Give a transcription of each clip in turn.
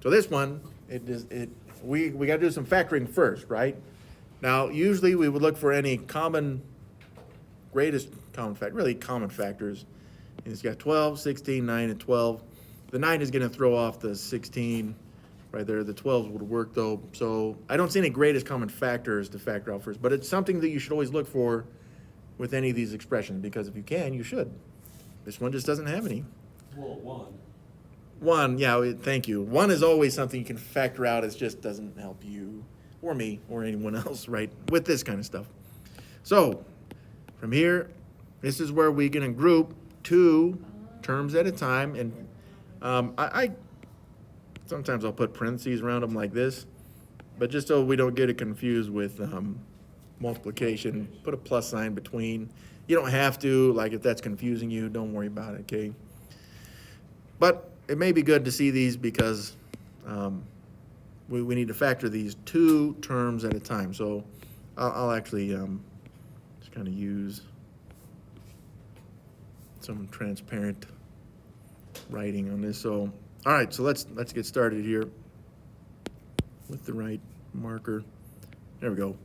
So this one, we got to do some factoring first, right? Now, usually we would look for any greatest common factor, really common factors. And it's got 12, 16, 9, and 12. The 9 is going to throw off the 16 right there. The 12 would work though. So I don't see any greatest common factors to factor out first, but it's something that you should always look for with any of these expressions, because if you can, you should. This one just doesn't have any. Well, 1. 1, yeah, thank you. 1 is always something you can factor out. It just doesn't help you or me or anyone else, right, with this kind of stuff. So from here, this is where we're going to group 2 terms at a time. And I sometimes I'll put parentheses around them like this, but just so we don't get it confused with multiplication, put a plus sign between. You don't have to, like if that's confusing you, don't worry about it, okay? But it may be good to see these because we need to factor these 2 terms at a time. So I'll actually just kind of use some transparent writing on this. So, all right, so let's get started here with the right marker. There we go.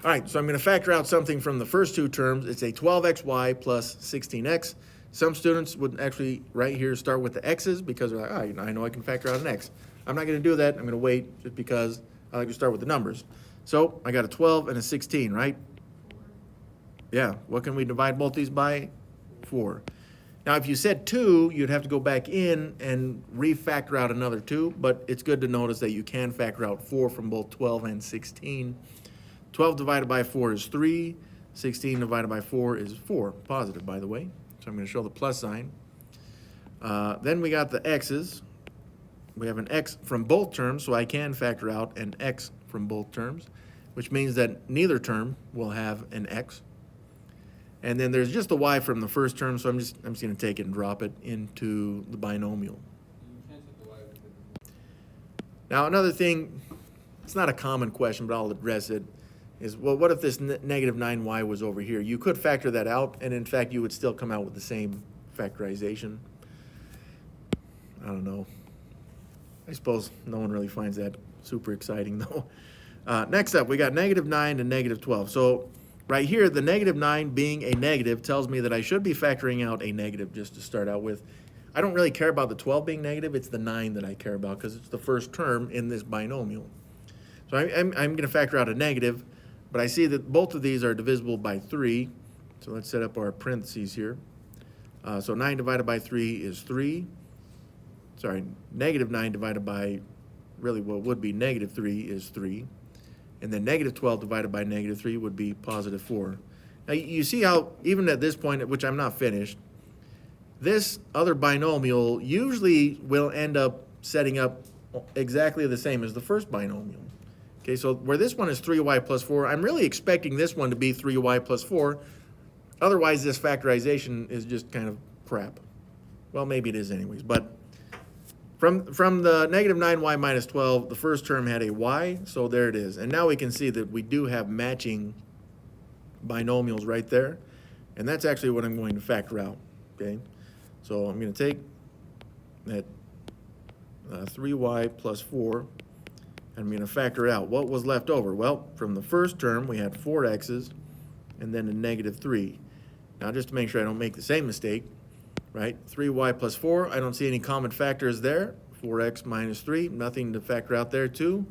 All right, so I'm going to factor out something from the first 2 terms. It's a 12xy plus 16x. Some students would actually right here start with the x's because they're like, oh, I know I can factor out an x. I'm not going to do that. I'm going to wait just because I like to start with the numbers. So I got a 12 and a 16, right? Yeah, what can we divide both these by? 4. Now, if you said 2, you'd have to go back in and refactor out another 2, but it's good to notice that you can factor out 4 from both 12 and 16. 12 divided by 4 is 3. 16 divided by 4 is 4, positive, by the way. So I'm going to show the plus sign. Then we got the x's. We have an x from both terms, so I can factor out an x from both terms, which means that neither term will have an x. And then there's just the y from the first term, so I'm just going to take it and drop it into the binomial. You can't take the y with it. Now, another thing, it's not a common question, but I'll address it, is, well, what if this negative 9y was over here? You could factor that out, and in fact, you would still come out with the same factorization. I don't know. I suppose no one really finds that super exciting, though. Next up, we got negative 9 and negative 12. So right here, the negative 9 being a negative tells me that I should be factoring out a negative just to start out with. I don't really care about the 12 being negative. It's the 9 that I care about because it's the first term in this binomial. So I'm going to factor out a negative, but I see that both of these are divisible by 3. So let's set up our parentheses here. So 9 divided by 3 is 3. Sorry, negative 9 divided by, really what would be negative 3 is 3. And then negative 12 divided by negative 3 would be positive 4. Now you see how, even at this point, at which I'm not finished, this other binomial usually will end up setting up exactly the same as the first binomial. Okay, so where this one is 3y plus 4, I'm really expecting this one to be 3y plus 4. Otherwise, this factorization is just kind of crap. Well, maybe it is anyways, but from the negative 9y minus 12, the first term had a y, so there it is. And now we can see that we do have matching binomials right there, and that's actually what I'm going to factor out, okay? So I'm going to take that 3y plus 4, and I'm going to factor out what was left over. Well, from the first term, we had 4 x's, and then a negative 3. Now, just to make sure I don't make the same mistake, right? 3y plus 4, I don't see any common factors there. 4x minus 3, nothing to factor out there too.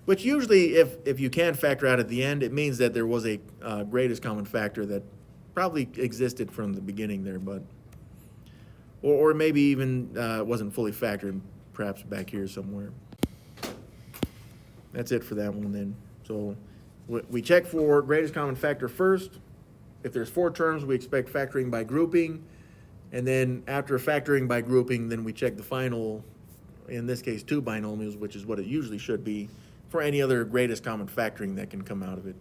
Which usually, if you can factor out at the end, it means that there was a greatest common factor that probably existed from the beginning there, but or maybe even wasn't fully factored, perhaps back here somewhere. That's it for that one then. So we check for greatest common factor first. If there's 4 terms, we expect factoring by grouping. And then after factoring by grouping, then we check the final, in this case, 2 binomials, which is what it usually should be, for any other greatest common factoring that can come out of it.